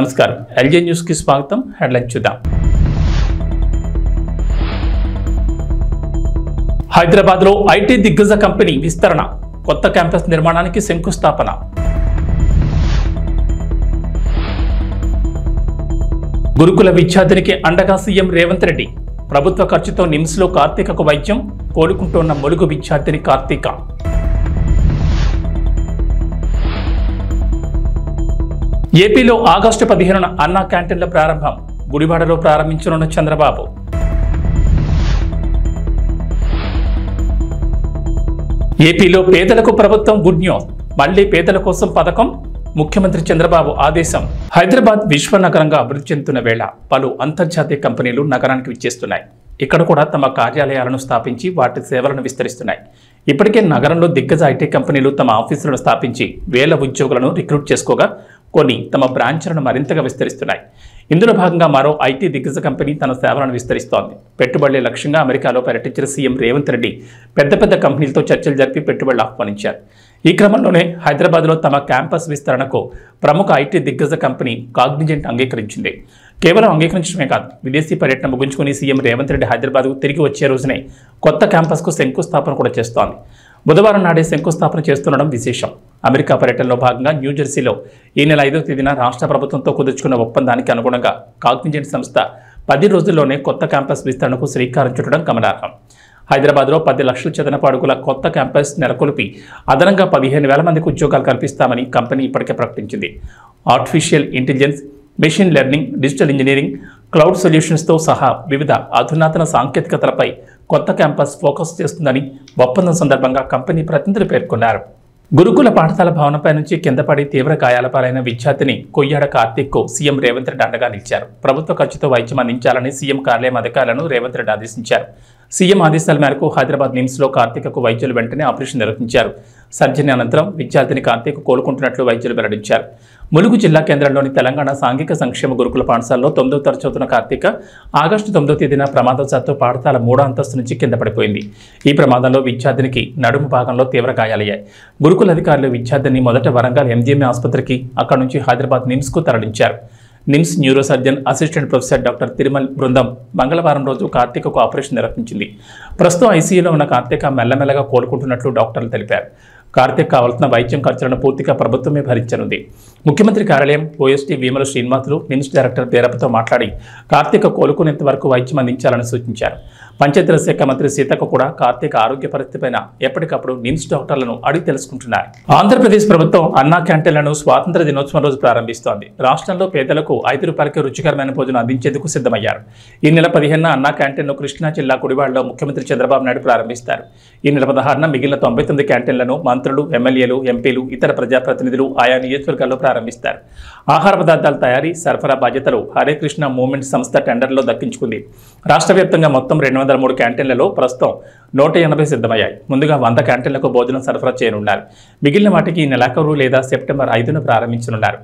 నమస్కారం LJ news కి స్వాగతం. హెడ్లైన్ చూద్దాం. హైదరాబాద్ లో ఐటీ దిగ్గజ కంపెనీ విస్తరణ, కొత్త క్యాంపస్ నిర్మాణానికి శంకుస్థాపన. గురుకుల విద్యార్థినికి అండగా సీఎం రేవంత్ రెడ్డి, ప్రభుత్వ ఖర్చుతో నిమ్స్ లో కార్తీకకు వైద్యం, కోలుకుంటున్న ములుగు విద్యార్థిని కార్తీక. ఏపీలో ఆగస్టు 15న అన్నా క్యాంటీన్ల ప్రారంభం, గుడివాడలో ప్రారంభించనున్న చంద్రబాబు. ఏపీలో పేదలకు ప్రభుత్వం గుడ్ న్యూస్, మళ్లీ పేదల కోసం పథకం, ముఖ్యమంత్రి చంద్రబాబు ఆదేశం. హైదరాబాద్ విశ్వనగరంగా అభివృద్ధి చెందుతున్న వేళ పలు అంతర్జాతీయ కంపెనీలు నగరానికి విచ్చేస్తున్నాయి. ఇక్కడ కూడా తమ కార్యాలయాలను స్థాపించి వాటి సేవలను విస్తరిస్తున్నాయి. ఇప్పటికే నగరంలో దిగ్గజ ఐటీ కంపెనీలు తమ ఆఫీసులను స్థాపించి వేల ఉద్యోగులను రిక్రూట్ చేసుకోగా కొన్ని తమ బ్రాంచ్లను మరింతగా విస్తరిస్తున్నాయి. ఇందులో భాగంగా మరో ఐటీ దిగ్గజ కంపెనీ తన సేవలను విస్తరిస్తోంది. పెట్టుబడులే లక్ష్యంగా అమెరికాలో పర్యటించిన సీఎం రేవంత్ రెడ్డి పెద్ద పెద్ద కంపెనీలతో చర్చలు జరిపి పెట్టుబడులు ఆహ్వానించారు. ఈ క్రమంలోనే హైదరాబాద్లో తమ క్యాంపస్ విస్తరణకు ప్రముఖ ఐటీ దిగ్గజ కంపెనీ కాగ్నిజెంట్ అంగీకరించింది. కేవలం అంగీకరించడమే కాదు, విదేశీ పర్యటన ముగించుకుని సీఎం రేవంత్ రెడ్డి హైదరాబాద్కు తిరిగి వచ్చే రోజునే కొత్త క్యాంపస్కు శంకుస్థాపన కూడా చేస్తోంది. బుధవారం నాడే శంకుస్థాపన చేస్తుండడం విశేషం. అమెరికా పర్యటనలో భాగంగా న్యూజెర్సీలో ఈ నెల 5వ తేదీన రాష్ట్ర ప్రభుత్వంతో కుదుర్చుకున్న ఒప్పందానికి అనుగుణంగా కాగ్నిజెంట్ సంస్థ 10 రోజుల్లోనే కొత్త క్యాంపస్ విస్తరణకు శ్రీకారం చుట్టడం గమనార్హం. హైదరాబాద్లో 10 లక్షల చదరపు అడుగుల కొత్త క్యాంపస్ నెలకొల్పి అదనంగా 15,000 మందికి ఉద్యోగాలు కల్పిస్తామని కంపెనీ ఇప్పటికే ప్రకటించింది. Artificial intelligence, machine learning, digital engineering, cloud సొల్యూషన్స్తో సహా వివిధ అధునాతన సాంకేతికతలపై కొత్త క్యాంపస్ ఫోకస్ చేస్తుందని ఒప్పందం సందర్భంగా కంపెనీ ప్రతినిధులు పేర్కొన్నారు. గురుకుల పాఠశాల భవనంపై నుంచి కిందపడి తీవ్ర గాయాల పాలైన విద్యార్థిని కొయ్యాడ కార్తీక్కు సీఎం రేవంత్ రెడ్డి అండగా నిలిచారు. ప్రభుత్వ ఖర్చుతో వైద్యం అందించాలని సీఎం కార్యాలయం అధికారులను రేవంత్ రెడ్డి ఆదేశించారు. సీఎం ఆదేశాల మేరకు హైదరాబాద్ నిమ్స్లో కార్తీకకు వైద్యులు వెంటనే ఆపరేషన్ నిర్వహించారు. సర్జరీ అనంతరం విద్యార్థిని కార్తీక్ కోలుకుంటున్నట్లు వైద్యులు వెల్లడించారు. ములుగు జిల్లా కేంద్రంలోని తెలంగాణ సాంఘిక సంక్షేమ గురుకుల పాఠశాలలో 9వ తరగతి చదువుతున్న కార్తీక ఆగస్టు 9వ తేదీన ప్రమాదవశాత్తు పాఠశాల 3వ అంతస్తు నుంచి కింద పడిపోయింది. ఈ ప్రమాదంలో విద్యార్థినికి నడుము భాగంలో తీవ్ర గాయాలయ్యాయి. గురుకుల అధికారులు విద్యార్థిని మొదట వరంగల్ ఎంజీఎంఏ ఆసుపత్రికి, అక్కడి నుంచి హైదరాబాద్ నిమ్స్కు తరలించారు. NIMS neuro surgeon assistant professor doctor Tirumal బృందం మంగళవారం రోజు కార్తీకకు ఆపరేషన్ నిర్వహించింది. ప్రస్తుతం ఐసీయూలో ఉన్న కార్తీక మెల్లమెల్లగా కోలుకుంటున్నట్లు డాక్టర్లు తెలిపారు. కార్తీక్ కావాల్సిన వైద్యం ఖర్చులను పూర్తిగా ప్రభుత్వమే భరించనుంది. ముఖ్యమంత్రి కార్యాలయం ఓఎస్టీ వేముల శ్రీనివాసులు నిమ్స్ డైరెక్టర్ బీరప్పతో మాట్లాడి కార్తీక కోలుకునేంత వరకు వైద్యం అందించాలని సూచించారు. పంచాయతీరాజ్ శాఖ మంత్రి సీతక్క కూడా కార్తీక ఆరోగ్య పరిస్థితిపైన ఎప్పటికప్పుడు నిమ్స్ డాక్టర్లను అడిగి తెలుసుకుంటున్నారు. ఆంధ్రప్రదేశ్ ప్రభుత్వం అన్నా క్యాంటీన్లను స్వాతంత్ర దినోత్సవం రోజు ప్రారంభిస్తోంది. రాష్ట్రంలో పేదలకు 5 రూపాయలకి రుచికరమైన భోజనం అందించేందుకు సిద్ధమయ్యారు. ఈ నెల 15న అన్నా క్యాంటీన్ను కృష్ణా జిల్లా గుడివాడలో ముఖ్యమంత్రి చంద్రబాబు నాయుడు ప్రారంభిస్తారు. ఈ నెల 16న మిగిలిన 99 క్యాంటీన్లను మంత్రులు, ఎమ్మెల్యేలు, ఎంపీలు, ఇతర ప్రజాప్రతినిధులు ఆయా నియోజకవర్గాల్లో ప్రారంభిస్తారు. ఆహార పదార్థాల తయారీ, సరఫరా బాధ్యతలు హరే కృష్ణ మూవ్మెంట్ సంస్థ టెండర్లో దక్కించుకుంది. రాష్ట్ర వ్యాప్తంగా మొత్తం 203 క్యాంటీన్లలో ప్రస్తుతం 180 సిద్ధమయ్యాయి. ముందుగా 100 క్యాంటీన్లకు భోజనం సరఫరా చేయనున్నారు. మిగిలిన వాటికి ఈ నెలాఖరు లేదా సెప్టెంబర్ 5న ప్రారంభించనున్నారు.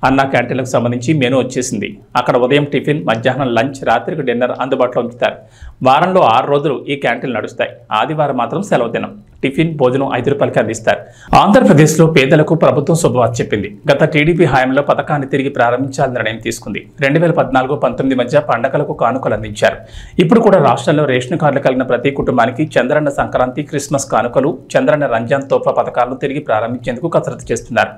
అన్నా క్యాంటీన్లకు సంబంధించి మెనూ వచ్చేసింది. అక్కడ ఉదయం టిఫిన్, మధ్యాహ్నం లంచ్, రాత్రికి డిన్నర్ అందుబాటులో ఉంచుతారు. వారంలో 6 రోజులు ఈ క్యాంటీన్లు నడుస్తాయి. ఆదివారం మాత్రం సెలవు దినం. టిఫిన్, భోజనం 5 రూపాయలకి అందిస్తారు. ఆంధ్రప్రదేశ్లో పేదలకు ప్రభుత్వం శుభవార్త చెప్పింది. గత టీడీపీ హయాంలో పథకాన్ని తిరిగి ప్రారంభించాలని నిర్ణయం తీసుకుంది. 2014-19 మధ్య పండగలకు కానుకలు అందించారు. ఇప్పుడు కూడా రాష్ట్రంలో రేషన్ కార్డులు కలిగిన ప్రతి కుటుంబానికి చంద్రన్న సంక్రాంతి, క్రిస్మస్ కానుకలు, చంద్రన్న రంజాన్ తోఫా పథకాలను తిరిగి ప్రారంభించేందుకు కసరత్తు చేస్తున్నారు.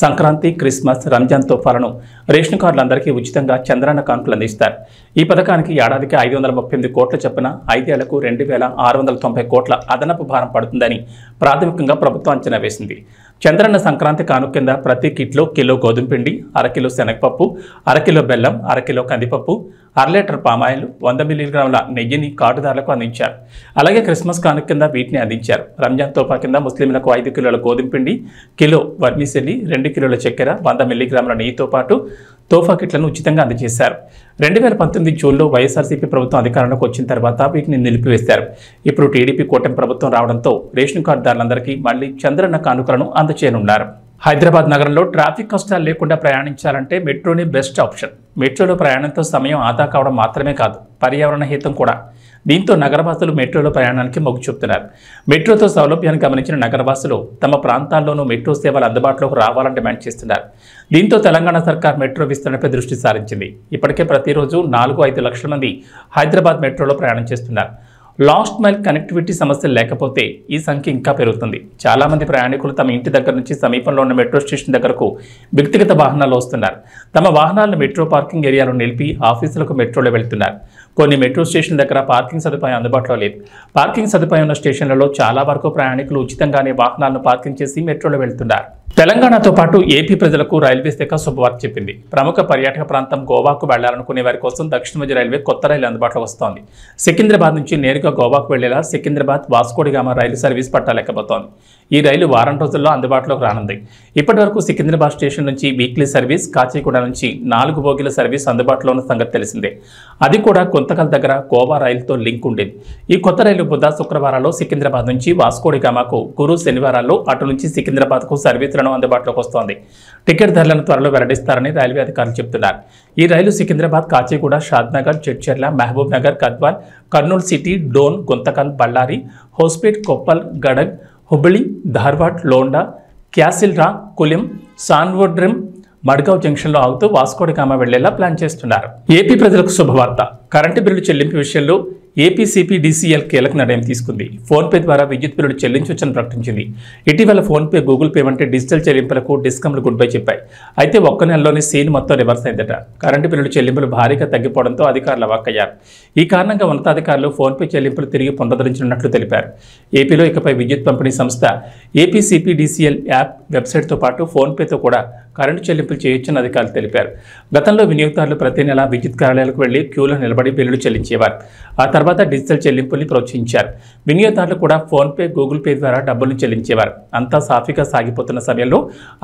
సంక్రాంతి, క్రిస్మస్, రంజాన్ తోఫాలను రేషన్ కార్డులందరికీ ఉచితంగా చంద్రన్న కానుకలు అందిస్తారు. ఈ పథకానికి ఏడాదికి 538 కోట్ల చొప్పున 5 ఏళ్లకు 2,690 కోట్ల అదనపు భారం పడుతుందని ప్రాథమికంగా ప్రభుత్వం అంచనా వేసింది. చంద్రన్న సంక్రాంతి కానుక కింద ప్రతి కిట్లో కిలో గోధుమ పిండి, అరకిలో శనగపప్పు, అరకిలో బెల్లం, అరకిలో కందిపప్పు, 1/2 లీటర్ పామాయిల్, 100 మిల్లీగ్రాముల నెయ్యిని కార్డుదారులకు అందించారు. అలాగే క్రిస్మస్ కానుక కింద వీటిని అందించారు. రంజాన్ తోఫా కింద ముస్లింలకు 5 కిలోల గోధుమ పిండి, కిలో వర్మిసెల్లి, 2 కిలోల చక్కెర, 100 మిల్లీగ్రాముల నెయ్యితో పాటు తోఫా కిట్లను ఉచితంగా అందజేశారు. 2019 జూన్లో వైఎస్ఆర్సీపీ ప్రభుత్వం అధికారంలోకి వచ్చిన తర్వాత వీటిని నిలిపివేశారు. ఇప్పుడు టీడీపీ కూటమి ప్రభుత్వం రావడంతో రేషన్ కార్డుదారులందరికీ మళ్లీ చంద్రన్న కానుకలను అందజేయనున్నారు. హైదరాబాద్ నగరంలో ట్రాఫిక్ కష్టాలు లేకుండా ప్రయాణించాలంటే మెట్రోనే బెస్ట్ ఆప్షన్. మెట్రోలో ప్రయాణంతో సమయం ఆదా కావడం మాత్రమే కాదు, పర్యావరణ హితం కూడా. దీంతో నగరవాసులు మెట్రోలో ప్రయాణానికి మొగ్గు చూపుతున్నారు. మెట్రోతో సౌలభ్యాన్ని గమనించిన నగరవాసులు తమ ప్రాంతాల్లోనూ మెట్రో సేవలు అందుబాటులోకి రావాలని డిమాండ్ చేస్తున్నారు. దీంతో తెలంగాణ సర్కార్ మెట్రో విస్తరణపై దృష్టి సారించింది. ఇప్పటికే ప్రతిరోజు 4-5 లక్షల మంది హైదరాబాద్ మెట్రోలో ప్రయాణం చేస్తున్నారు. లాస్ట్ మైల్ కనెక్టివిటీ సమస్యలు లేకపోతే ఈ సంఖ్య ఇంకా పెరుగుతుంది. చాలామంది ప్రయాణికులు తమ ఇంటి దగ్గర నుంచి సమీపంలో ఉన్న మెట్రో స్టేషన్ దగ్గరకు వ్యక్తిగత వాహనాల్లో వస్తున్నారు. తమ వాహనాలను మెట్రో పార్కింగ్ ఏరియాలో నిలిపి ఆఫీసులకు మెట్రోలో వెళ్తున్నారు. కొన్ని మెట్రో స్టేషన్ దగ్గర పార్కింగ్ సదుపాయం అందుబాటులో లేదు. పార్కింగ్ సదుపాయం ఉన్న స్టేషన్లలో చాలా వరకు ప్రయాణికులు ఉచితంగానే వాహనాలను పార్కింగ్ చేసి మెట్రోలో వెళ్తున్నారు. తెలంగాణతో పాటు ఏపీ ప్రజలకు రైల్వే శాఖ శుభవార్త చెప్పింది. ప్రముఖ పర్యాటక ప్రాంతం గోవాకు వెళ్లాలనుకునే వారి కోసం దక్షిణ మధ్య రైల్వే కొత్త రైలు అందుబాటులో వస్తోంది. సికింద్రాబాద్ నుంచి నేరుగా గోవాకు వెళ్లేలా సికింద్రాబాద్ వాస్కోడిగామా రైలు సర్వీస్ పట్టాలెక్కబోతోంది. ఈ రైలు వారం రోజుల్లో అందుబాటులోకి రానుంది. ఇప్పటి వరకు సికింద్రాబాద్ స్టేషన్ నుంచి వీక్లీ సర్వీస్, కాచిగూడ నుంచి 4 బోగీల సర్వీస్ అందుబాటులో ఉన్న సంగతి తెలిసిందే. అది కూడా కొంతకాల దగ్గర గోవా రైలుతో లింక్ ఉండేది. ఈ కొత్త రైలు బుధ, శుక్రవారాల్లో సికింద్రాబాద్ నుంచి వాస్కోడిగామాకు, గురు, శనివారాల్లో అటు నుంచి సికింద్రాబాద్కు సర్వీసులను అందుబాటులోకి వస్తోంది. టికెట్ ధరలను త్వరలో వెల్లడిస్తారని రైల్వే అధికారులు చెబుతున్నారు. ఈ రైలు సికింద్రాబాద్, కాచిగూడ, షాద్నగర్, జడ్చర్ల, మహబూబ్ నగర్, గద్వాల్, కర్నూలు సిటీ, డోన్, గుంతకల్, బళ్ళారి, హోస్పేట్, కొప్పల్, గడగ్, హుబ్బళి, ధార్వాడ్, లోండా, క్యాసిల్రా, కులిం, సాన్వోడ్రిమ్, మడ్గావ్ జంక్షన్లో ఆగుతూ వాస్కోడిగామా వెళ్లేలా ప్లాన్ చేస్తున్నారు. ఏపీ ప్రజలకు శుభవార్త. కరెంటు బిల్లు చెల్లింపు విషయంలో ఏపీసీపీడీసీఎల్ కీలక నిర్ణయం తీసుకుంది. ఫోన్పే ద్వారా విద్యుత్ బిల్లులు చెల్లించవచ్చని ప్రకటించింది. ఇటీవల ఫోన్పే, గూగుల్ పే వంటి డిజిటల్ చెల్లింపులకు డిస్కంలు గుడ్ బై చెప్పాయి. అయితే ఒక్క నెలలోనే సీన్ మొత్తం రివర్స్ అయిందట. కరెంటు బిల్లులు చెల్లింపులు భారీగా తగ్గిపోవడంతో అధికారులు అవాక్కయ్యారు. ఈ కారణంగా ఉన్నతాధికారులు ఫోన్పే చెల్లింపులు తిరిగి పునరుద్ధరించనున్నట్లు తెలిపారు. ఏపీలో ఇకపై విద్యుత్ పంపిణీ సంస్థ ఏపీసీపీడీసీఎల్ యాప్, వెబ్సైట్తో పాటు ఫోన్పేతో కూడా కరెంటు చెల్లింపులు చేయొచ్చని అధికారులు తెలిపారు. గతంలో వినియోగదారులు ప్రతి నెల విద్యుత్ కార్యాలయాలకు వెళ్లి క్యూలో నిలబడి బిల్లులు చెల్లించేవారు. ఆ తర్వాత డిజిటల్ చెల్లింపుల్ని ప్రోత్సహించారు. వినియోగదారులు కూడా ఫోన్పే, గూగుల్ పే ద్వారా డబ్బులను చెల్లించేవారు. అంతా సాఫీగా సాగిపోతున్న సమయంలో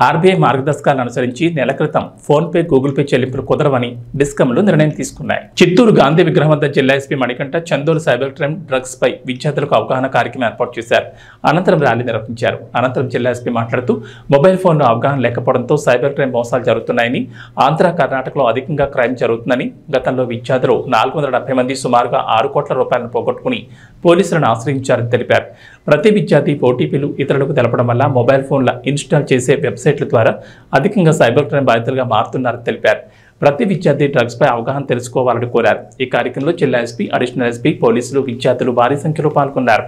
ఆర్బీఐ మార్గదర్శకాలను అనుసరించి నెల క్రితం ఫోన్పే, గూగుల్ పే చెల్లింపులు కుదరవని డిస్కంలు నిర్ణయం తీసుకున్నాయి. చిత్తూరు గాంధీ విగ్రహం వద్ద జిల్లా SP Manikanta Chandolu cyber crime, drugs పై విద్యార్థులకు అవగాహన కార్యక్రమం ఏర్పాటు చేశారు. అనంతరం ర్యాలీ నిర్వహించారు. అనంతరం జిల్లా ఎస్పీ మాట్లాడుతూ మొబైల్ ఫోన్లో అవగాహన లేకపోవడంతో సైబర్ క్రైమ్ మోసాలు జరుగుతున్నాయని, ఆంధ్ర, కర్ణాటకలో అధికంగా క్రైమ్ జరుగుతుందని, గతంలో విద్యార్థులు 470 మంది సుమారుగా 6 కోట్ల రూపాయలను పోగొట్టుకుని పోలీసులను ఆశ్రయించారని తెలిపారు. ప్రతి విద్యార్థి ఓటీపీలు ఇతరులకు తెలపడం వల్ల మొబైల్ ఫోన్ల ఇన్స్టాల్ చేసే వెబ్సైట్ల ద్వారా అధికంగా సైబర్ క్రైమ్ బాధితులుగా మారుతున్నారని తెలిపారు. ప్రతి విద్యార్థి డ్రగ్స్ పై అవగాహన తెలుసుకోవాలని కోరారు. ఈ కార్యక్రమంలో జిల్లా ఎస్పీ, అడిషనల్ ఎస్పీ, పోలీసులు, విద్యార్థులు భారీ సంఖ్యలో పాల్గొన్నారు.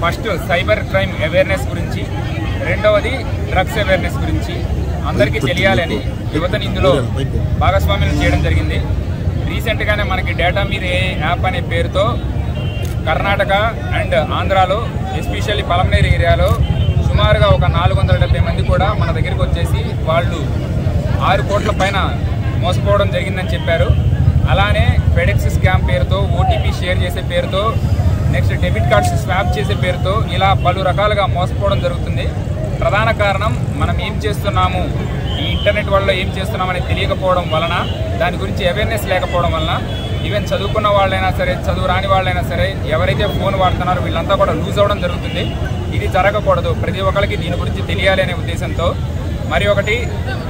ఫస్ట్ సైబర్ క్రైమ్ అవేర్నెస్ గురించి, రెండవది డ్రగ్స్ అవేర్నెస్ గురించి అందరికీ తెలియాలని యువతని ఇందులో భాగస్వామ్యం చేయడం జరిగింది. రీసెంట్గానే మనకి డేటా మీరు ఏ యాప్ అనే పేరుతో కర్ణాటక అండ్ ఆంధ్రాలో, ఎస్పెషల్లీ పలమనేరు ఏరియాలో సుమారుగా ఒక 470 మంది కూడా మన దగ్గరికి వచ్చేసి వాళ్ళు 6 కోట్ల పైన మోసపోవడం జరిగిందని చెప్పారు. అలానే ఫెడెక్స్ స్కామ్ పేరుతో, ఓటీపీ షేర్ చేసే పేరుతో, నెక్స్ట్ డెబిట్ కార్డ్స్ స్వాప్ చేసే పేరుతో ఇలా పలు రకాలుగా మోసపోవడం జరుగుతుంది. ప్రధాన కారణం మనం ఏం చేస్తున్నాము, ఈ ఇంటర్నెట్ వల్ల ఏం చేస్తున్నామని తెలియకపోవడం వలన, దాని గురించి అవేర్నెస్ లేకపోవడం వలన ఈవెన్ చదువుకున్న వాళ్ళైనా సరే, చదువు రాని వాళ్ళైనా సరే, ఎవరైతే ఫోన్ వాడుతున్నారో వీళ్ళంతా కూడా లూజ్ అవ్వడం జరుగుతుంది. ఇది జరగకూడదు. ప్రతి ఒక్కరికి దీని గురించి తెలియాలి అనే ఉద్దేశంతో మరి ఒకటి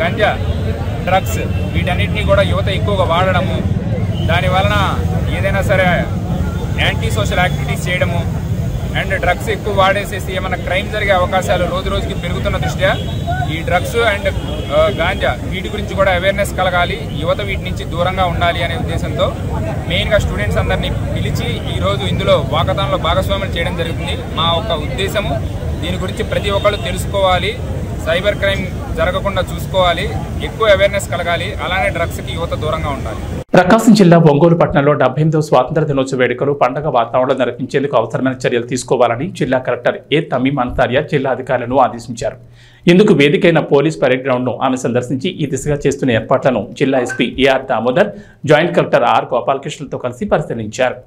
గంజా, డ్రగ్స్ వీటన్నిటినీ కూడా యువత ఎక్కువగా వాడడము, దాని వలన ఏదైనా సరే యాంటీ సోషల్ యాక్టివిటీస్ చేయడము అండ్ డ్రగ్స్ ఎక్కువ వాడేసేసి ఏమైనా క్రైమ్ జరిగే అవకాశాలు రోజు రోజుకి పెరుగుతున్న దృష్ట్యా ఈ డ్రగ్స్ అండ్ గాంజా వీటి గురించి కూడా అవేర్నెస్ కలగాలి, యువత వీటి నుంచి దూరంగా ఉండాలి అనే ఉద్దేశంతో మెయిన్గా స్టూడెంట్స్ అందరినీ పిలిచి ఈరోజు ఇందులో వాకథాన్లో భాగస్వామ్యం చేయడం జరుగుతుంది. మా ఒక ఉద్దేశము దీని గురించి ప్రతి ఒక్కళ్ళు తెలుసుకోవాలి, సైబర్ క్రైమ్ జరగకుండా చూసుకోవాలి, ఎక్కువ అవేర్నెస్ కలగాలి, అలానే డ్రగ్స్కి యువత దూరంగా ఉండాలి. ప్రకాశం జిల్లా ఒంగోలు పట్టణంలో 78వ స్వాతంత్ర దినోత్సవ వేడుకలు పండుగ వాతావరణంలో నిర్వహించేందుకు అవసరమైన చర్యలు తీసుకోవాలని జిల్లా కలెక్టర్ ఏ తమీం అన్సారియా జిల్లా అధికారులను ఆదేశించారు. ఇందుకు వేదికైన పోలీస్ పరేడ్ గ్రౌండ్ను ఆమె సందర్శించి ఈ దిశగా చేస్తున్న ఏర్పాట్లను జిల్లా SP AR Damodar, joint collector R గోపాలకృష్ణలతో కలిసి పరిశీలించారు.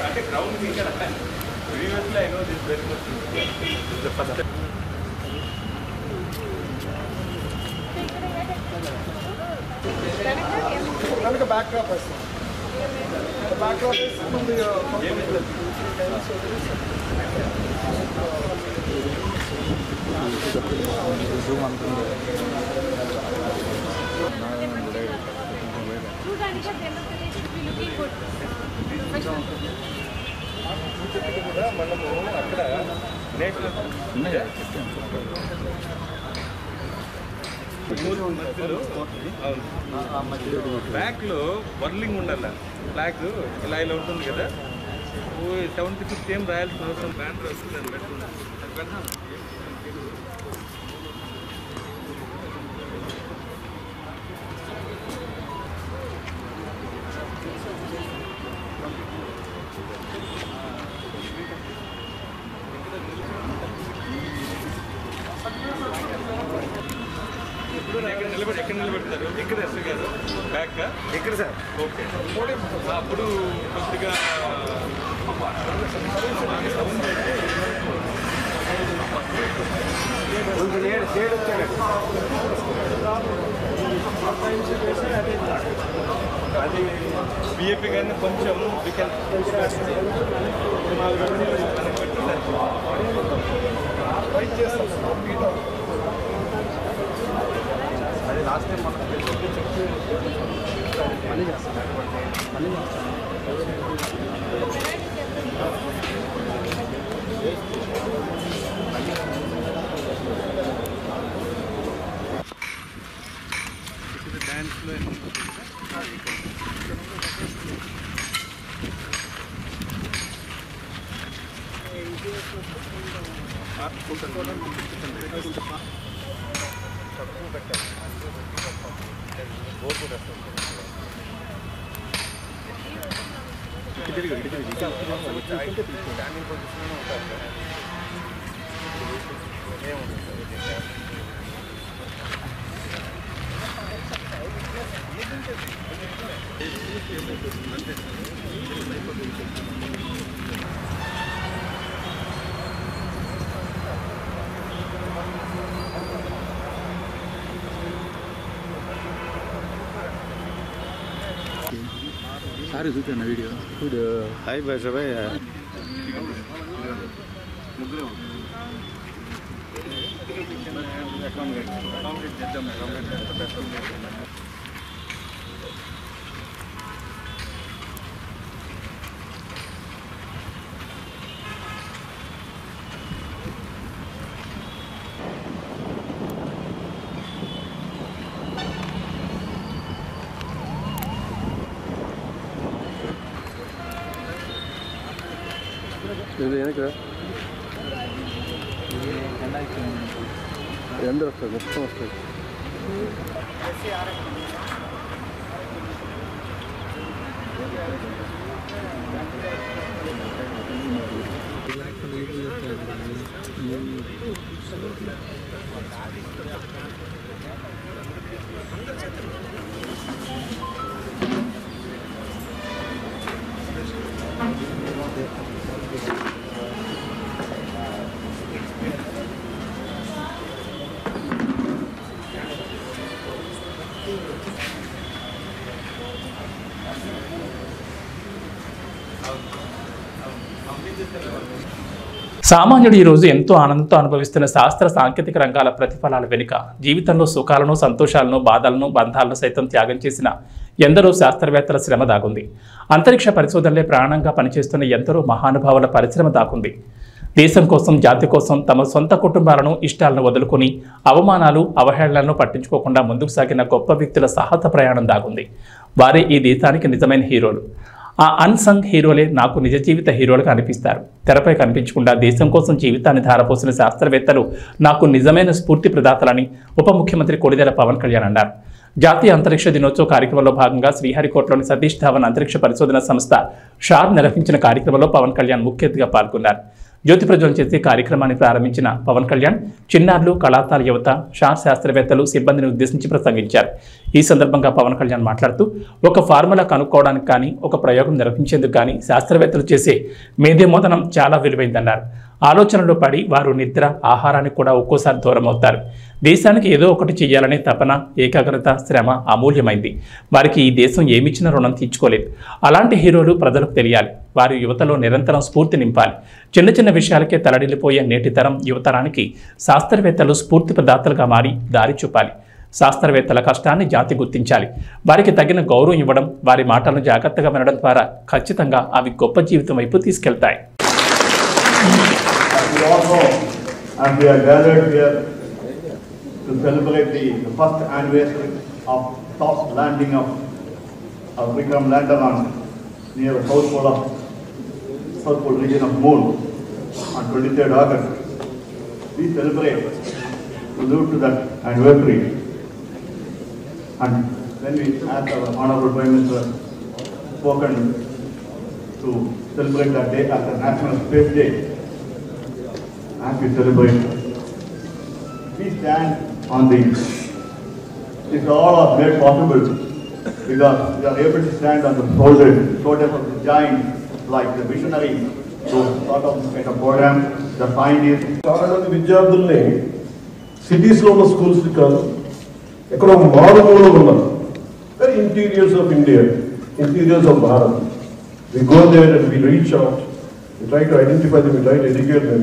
అంటే గ్రౌండ్ ఫీచర్ అంటే previously I know this very much the first Another backdrop is the backdrop is from the back లో వర్లింగ్ ఉండాలి బ్లాక్ ఇలా ఇలా ఉంటుంది కదా 76 ఏం రాయాల్సిన అవసరం బ్యాండ్ వస్తుంది అని పెట్టుకున్నాను ఎక్కడ నిలబెడతారు ఇక్కడ ఎస్ గారు బ్యాక్ ఇక్కడ సార్ ఓకే అప్పుడు కొద్దిగా అది బిఏపీ కానీ కొంచెం అది లాస్ట్ టైం మనం మళ్ళీ చేస్తాం డ్యాన్స్లో స్టాండింగ్ పొజిషన్లో ఉంటారు सारे చూసాను వీడియో హాయ్ భాషాభాయ్ ఇది ಏನಕ್ಕೆ ఎందరూ వస్తారు మొత్తం వస్తారు సామాన్యుడు ఈ రోజు ఎంతో ఆనందంతో అనుభవిస్తున్న శాస్త్ర సాంకేతిక రంగాల ప్రతిఫలాల వెనుక జీవితంలో సుఖాలను సంతోషాలను బాధలను బంధాలను సైతం త్యాగం చేసిన ఎందరో శాస్త్రవేత్తల శ్రమ దాగుంది. అంతరిక్ష పరిశోధనలే ప్రాణంగా పనిచేస్తున్న ఎందరో మహానుభావుల పరిశ్రమ దాగుంది. దేశం కోసం జాతి కోసం తమ సొంత కుటుంబాలను ఇష్టాలను వదులుకొని అవమానాలు అవహేళనలను పట్టించుకోకుండా ముందుకు సాగిన గొప్ప వ్యక్తుల సాహస ప్రయాణం దాగుంది. వారే ఈ దేశానికి నిజమైన హీరోలు. ఆ అన్సంగ్ హీరోలే నాకు నిజ జీవిత హీరోలుగా అనిపిస్తారు. తెరపై కనిపించకుండా దేశం కోసం జీవితాన్ని ధారపోసిన శాస్త్రవేత్తలు నాకు నిజమైన స్ఫూర్తి ప్రదాతలని ఉప ముఖ్యమంత్రి కొణిదెల పవన్ కళ్యాణ్ అన్నారు. జాతీయ అంతరిక్ష దినోత్సవ కార్యక్రమంలో భాగంగా శ్రీహరికోటలోని సతీష్ ధావన్ అంతరిక్ష పరిశోధన సంస్థ షార్ నిర్వహించిన కార్యక్రమంలో పవన్ కళ్యాణ్ ముఖ్య అతిథిగా పాల్గొన్నారు. జ్యోతి ప్రజ్వలన చేసే కార్యక్రమాన్ని ప్రారంభించిన పవన్ కళ్యాణ్ చిన్నారులు, కళాశాల యువత, శాస్త్రవేత్తలు, సిబ్బందిని ఉద్దేశించి ప్రసంగించారు. ఈ సందర్భంగా పవన్ కళ్యాణ్ మాట్లాడుతూ ఒక ఫార్ములా కనుక్కోవడానికి కానీ, ఒక ప్రయోగం నిర్వహించేందుకు కానీ శాస్త్రవేత్తలు చేసే మేధోమథనం చాలా విలువైందన్నారు. ఆలోచనలో పడి వారు నిద్ర, ఆహారానికి కూడా ఒక్కోసారి దూరం అవుతారు. దేశానికి ఏదో ఒకటి చేయాలనే తపన, ఏకాగ్రత, శ్రమ అమూల్యమైంది. వారికి ఈ దేశం ఏమిచ్చిన రుణం తీర్చుకోలేదు. అలాంటి హీరోలు ప్రజలకు తెలియాలి. వారి యువతలో నిరంతరం స్ఫూర్తి నింపాలి. చిన్న చిన్న విషయాలకే తలడిల్లిపోయే నేటి తరం యువతరానికి శాస్త్రవేత్తలు స్ఫూర్తి ప్రదాతలుగా మారి దారి చూపాలి. శాస్త్రవేత్తల కష్టాన్ని జాతి గుర్తించాలి. వారికి తగిన గౌరవం ఇవ్వడం, వారి మాటలను జాగ్రత్తగా వినడం ద్వారా ఖచ్చితంగా అవి గొప్ప జీవితం వైపు తీసుకెళ్తాయి. We all know, and we are gathered here to celebrate the first anniversary of soft landing of Vikram lander on near the south pole region of Moon on 23rd August. We celebrate to live to that anniversary, and when we asked our Honorable Prime Minister spoken to celebrate that day as a National Space Day. As we celebrate, we stand on it all are made possible because we are able to stand on the shoulders of the giants like the visionaries who thought of kind of program, the pioneers. చాలా మంది విద్యార్థుల్ని సిటీస్లో ఉన్న schools కాదు, ఎక్కడో మారుమూలలో ఉన్నారు. Very interiors of India, interiors of Bharat. We go there and we reach out, we try to identify them, we try to educate them.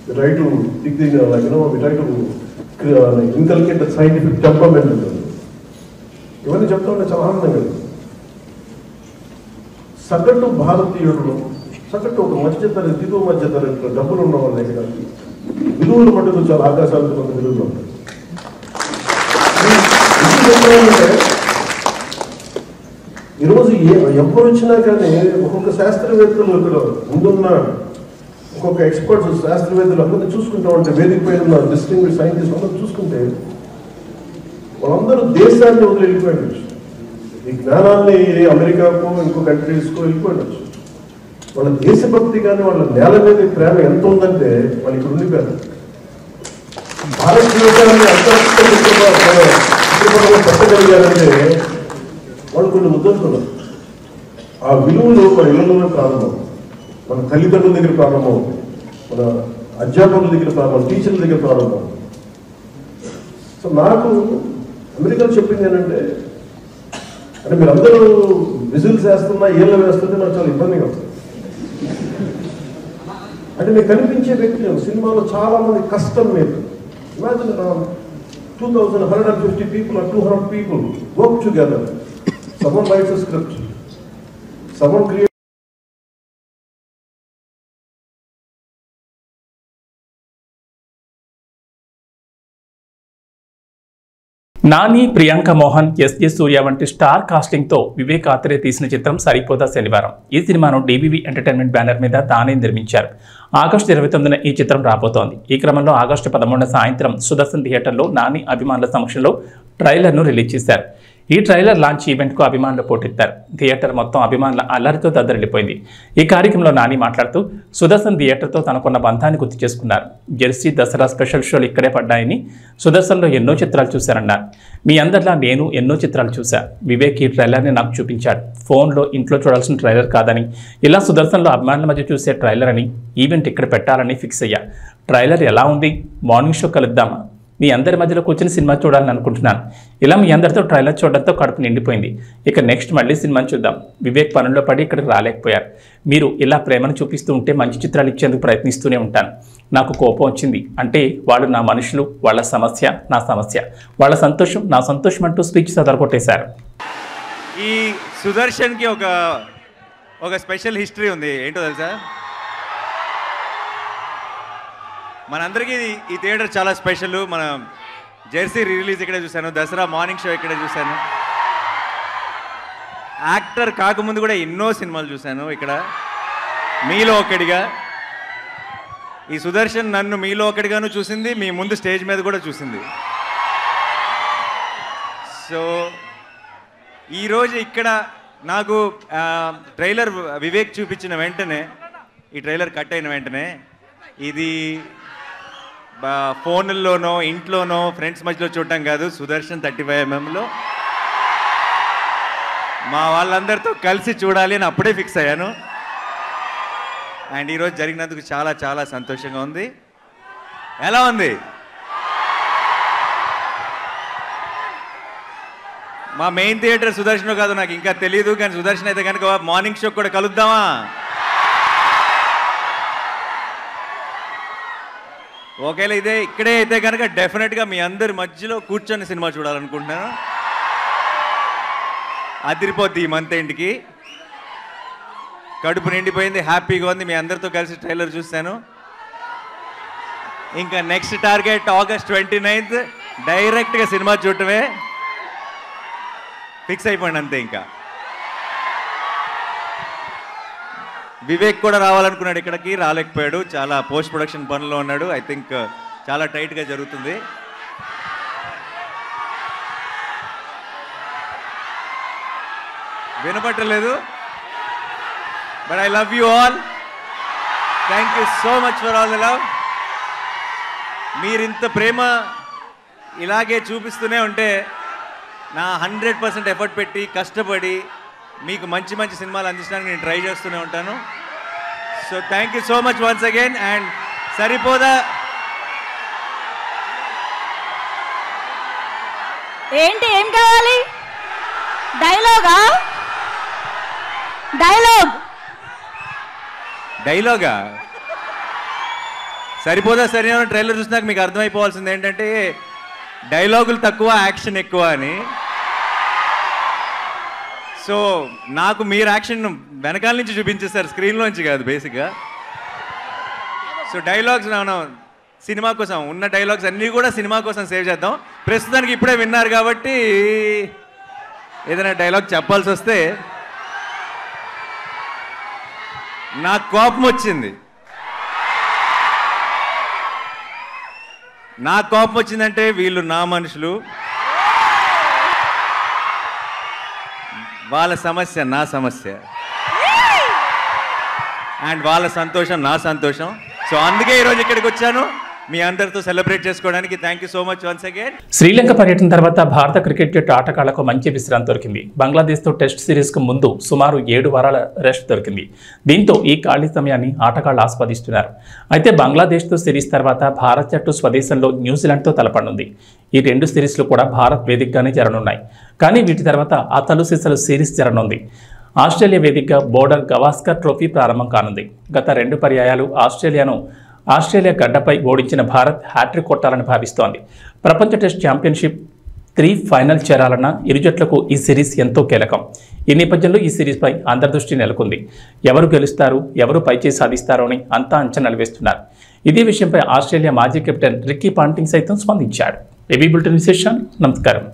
We try to dig in, we try to inculcate the scientific temperament in them. ఇవన్నీ చెప్తా ఉంటే చాలా ఆనందంగా. సగటు భారతీయుడు, సగటు ఒక మధ్యతరగతి, దిగువ మధ్యతరగతి డబ్బులు ఉన్న వాళ్ళ దగ్గర విలువలు మటుకు చాలా ఆకాశాలతో కొంత విలువలు ఉంటాయి. ఈరోజు ఎవరు వచ్చినా కానీ ఒక్కొక్క శాస్త్రవేత్తలు ఇక్కడ ముందున్న ఒక్కొక్క ఎక్స్పర్ట్స్, శాస్త్రవేత్తలు అందరినీ చూసుకుంటా ఉంటే, వేదిక పైన ఉన్న డిస్టింగ్విష్ సైంటిస్ట్ అందరూ చూసుకుంటే వాళ్ళందరూ దేశాన్ని వదిలి వెళ్ళిపోయిండొచ్చు. ఈ జ్ఞానాన్ని అమెరికాకో ఇంకో కంట్రీస్కో వెళ్ళిపోయిండొచ్చు. వాళ్ళ దేశభక్తి కానీ వాళ్ళ నేల మీద ప్రేమ ఎంత ఉందంటే వాళ్ళు ఇక్కడ ఉండిపోయారు. భారతదేశాన్ని అంతర్గతంగా పెట్టగలిగారంటే వాళ్ళు కొన్ని ముద్దలుతున్నారు. ఆ విలువలు మన ఇళ్లలోనే ప్రారంభం, మన తల్లిదండ్రుల దగ్గర ప్రారంభం, మన అధ్యాపకుల దగ్గర ప్రారంభం, టీచర్ల దగ్గర ప్రారంభం. సో నాకు అమెరికాలో చెప్పింది ఏంటంటే, అంటే మీరందరూ విజిల్స్ వేస్తున్నా, ఏళ్ళ వేస్తుంటే నాకు చాలా ఇబ్బందిగా ఉంది. అంటే మీకు కనిపించే వ్యక్తులు సినిమాలో చాలా మంది కష్టం మీద. Imagine 2,150 people or 200 people work together. Someone writes a script, someone creates. Nani, Priyanka Mohan, SJ Suryah వంటి స్టార్ కాస్టింగ్తో వివేక్ ఆత్రేయ తీసిన చిత్రం సరిపోదా శనివారం. ఈ సినిమాను డివివి ఎంటర్టైన్మెంట్ బ్యానర్ మీద తానే నిర్మించారు. ఆగస్టు 29న ఈ చిత్రం రాబోతోంది. ఈ క్రమంలో ఆగస్టు 13న సాయంత్రం సుదర్శన్ థియేటర్లో నాని అభిమానుల సమక్షంలో ట్రైలర్ను రిలీజ్ చేశారు. ఈ ట్రైలర్ లాంచ్ ఈవెంట్కు అభిమానులు పోటెత్తారు. థియేటర్ మొత్తం అభిమానుల అల్లరితో దద్దరిల్లిపోయింది. ఈ కార్యక్రమంలో నాని మాట్లాడుతూ సుదర్శన్ థియేటర్తో తనకున్న బంధాన్ని గుర్తు చేసుకున్నారు. జెర్సీ, దసరా స్పెషల్ షోలు ఇక్కడే పడ్డాయని, సుదర్శన్లో ఎన్నో చిత్రాలు చూశారన్నారు. మీ అందరిలా నేను ఎన్నో చిత్రాలు చూశా. వివేక్ ఈ ట్రైలర్ని నాకు చూపించాడు. ఫోన్లో, ఇంట్లో చూడాల్సిన ట్రైలర్ కాదని, ఇలా సుదర్శన్లో అభిమానుల మధ్య చూసే ట్రైలర్ అని, ఈవెంట్ ఇక్కడ పెట్టాలని ఫిక్స్ అయ్యా. ట్రైలర్ ఎలా ఉంది? Morning show కలుద్దామా? మీ అందరి మధ్యలో కూర్చొని సినిమా చూడాలని అనుకుంటున్నాను. ఇలా మీ అందరితో ట్రైలర్ చూడడంతో కడుపు నిండిపోయింది. ఇక నెక్స్ట్ మళ్ళీ సినిమాని చూద్దాం. వివేక్ పనుల్లో పడి ఇక్కడికి రాలేకపోయారు. మీరు ఇలా ప్రేమను చూపిస్తూ ఉంటే మంచి చిత్రాలు ఇచ్చేందుకు ప్రయత్నిస్తూనే ఉంటాను. నాకు కోపం వచ్చింది అంటే వాళ్ళు నా మనుషులు, వాళ్ళ సమస్య నా సమస్య, వాళ్ళ సంతోషం నా సంతోషం అంటూ స్పీచ్ సదరగొట్టేశారు. ఈ సుదర్శన్కి ఒక స్పెషల్ హిస్టరీ ఉంది. ఏంటో తెలుసా? మనందరికీ ఈ థియేటర్ చాలా స్పెషల్. మన జెర్సీ రిలీజ్ ఇక్కడే చూశాను, దసరా మార్నింగ్ షో ఇక్కడే చూశాను. యాక్టర్ కాకముందు కూడా ఎన్నో సినిమాలు చూశాను ఇక్కడ. మీలో ఒకటిగా ఈ సుదర్శన్ నన్ను మీలో ఒకటిగాను చూసింది, మీ ముందు స్టేజ్ మీద కూడా చూసింది. సో ఈరోజు ఇక్కడ నాకు ట్రైలర్ వివేక్ చూపించిన వెంటనే ఈ ట్రైలర్ కట్ అయిన వెంటనే ఇది ఫోన్లోనో ఇంట్లోనో ఫ్రెండ్స్ మధ్యలో చూడటం కాదు, సుదర్శన్ 35mm మా వాళ్ళందరితో కలిసి చూడాలి అని అప్పుడే ఫిక్స్ అయ్యాను. అండ్ ఈరోజు జరిగినందుకు చాలా చాలా సంతోషంగా ఉంది. ఎలా ఉంది? మా మెయిన్ థియేటర్ సుదర్శన్ కాదు నాకు ఇంకా తెలియదు, కానీ సుదర్శన్ అయితే కనుక మార్నింగ్ షో కూడా కలుద్దామా? ఒకవేళ ఇక్కడే అయితే కనుక డెఫినెట్గా మీ అందరి మధ్యలో కూర్చొని సినిమా చూడాలనుకుంటున్నాను. అదిరిపోద్ది ఈ మంత్ ఎండ్కి. కడుపు నిండిపోయింది, హ్యాపీగా ఉంది. మీ అందరితో కలిసి ట్రైలర్ చూస్తాను. ఇంకా నెక్స్ట్ టార్గెట్ August 29th డైరెక్ట్గా సినిమా చూడటమే. ఫిక్స్ అయిపోయింది అంతే. ఇంకా వివేక్ కూడా రావాలనుకున్నాడు, ఇక్కడికి రాలేకపోయాడు, చాలా పోస్ట్ ప్రొడక్షన్ పనుల్లో ఉన్నాడు. ఐ థింక్ చాలా టైట్గా జరుగుతుంది. వినపట్టలేదు, but I love you all. Thank you so much for all the love. మీరింత ప్రేమ ఇలాగే చూపిస్తూనే ఉంటే నా 100% ఎఫర్ట్ పెట్టి కష్టపడి మీకు మంచి మంచి సినిమాలు అందించడానికి నేను ట్రై చేస్తూనే ఉంటాను. So thank you so much once again. And సరిపోదా ఏంటి, ఏం కావాలి? డైలాగా? డైలాగా సరిపోదా? సరైన ట్రైలర్ చూసినాక మీకు అర్థమైపోవాల్సింది ఏంటంటే డైలాగులు తక్కువ, యాక్షన్ ఎక్కువ అని. సో నాకు మీరు యాక్షన్ వెనకాల నుంచి చూపించేస్తారు, స్క్రీన్లోంచి కాదు బేసిక్గా. సో డైలాగ్స్ మనం సినిమా కోసం ఉన్న డైలాగ్స్ అన్నీ కూడా సినిమా కోసం సేవ్ చేద్దాం. ప్రస్తుతానికి ఇప్పుడే విన్నారు కాబట్టి ఏదైనా డైలాగ్ చెప్పాల్సి వస్తే నాకు కోపం వచ్చింది. నాకు కోపం వచ్చిందంటే వీళ్ళు నా మనుషులు, వాళ్ళ సమస్య నా సమస్య, అండ్ వాళ్ళ సంతోషం నా సంతోషం. సో అందుకే ఈరోజు ఇక్కడికి వచ్చాను మీ అందరితో సెలబ్రేట్ చేసుకోవడానికి. Thank you so much once again. Sri Lanka పర్యటన తర్వాత భారత క్రికెట్ జట్టు ఆటగాళ్లకు మంచి విశ్రాంతి దొరికింది. బంగ్లాదేశ్తో టెస్ట్ సిరీస్కు ముందు సుమారు 7 వారాల రెస్ట్ దొరికింది. దీంతో ఈ ఖాళీ సమయాన్ని ఆటగాళ్లు ఆస్వాదిస్తున్నారు. అయితే బంగ్లాదేశ్తో సిరీస్ తర్వాత భారత్ జట్టు స్వదేశంలో న్యూజిలాండ్తో తలపడనుంది. ఈ 2 సిరీస్లు కూడా భారత్ వేదికగానే జరగనున్నాయి. కానీ వీటి తర్వాత ఆ తలుసిసలు సిరీస్ జరగనుంది. ఆస్ట్రేలియా వేదికగా బోర్డర్ గవాస్కర్ ట్రోఫీ ప్రారంభం కానుంది. గత 2 పర్యాయాలు ఆస్ట్రేలియా గడ్డపై ఓడించిన భారత్ హ్యాట్రిక్ కొట్టాలని భావిస్తోంది. ప్రపంచ టెస్ట్ ఛాంపియన్షిప్ 3 ఫైనల్ చేరాలన్న ఇరు జట్లకు ఈ సిరీస్ ఎంతో కీలకం. ఈ నేపథ్యంలో ఈ సిరీస్పై అందరి నెలకొంది. ఎవరు గెలుస్తారు, ఎవరు పైచేయి సాధిస్తారో అని అంతా అంచనాలు వేస్తున్నారు. ఇదే విషయంపై ఆస్ట్రేలియా మాజీ కెప్టెన్ రిక్కీ పాంటింగ్ సైతం స్పందించాడు. ఏబీ బులెటిన్ విశేషాలు. నమస్కారం.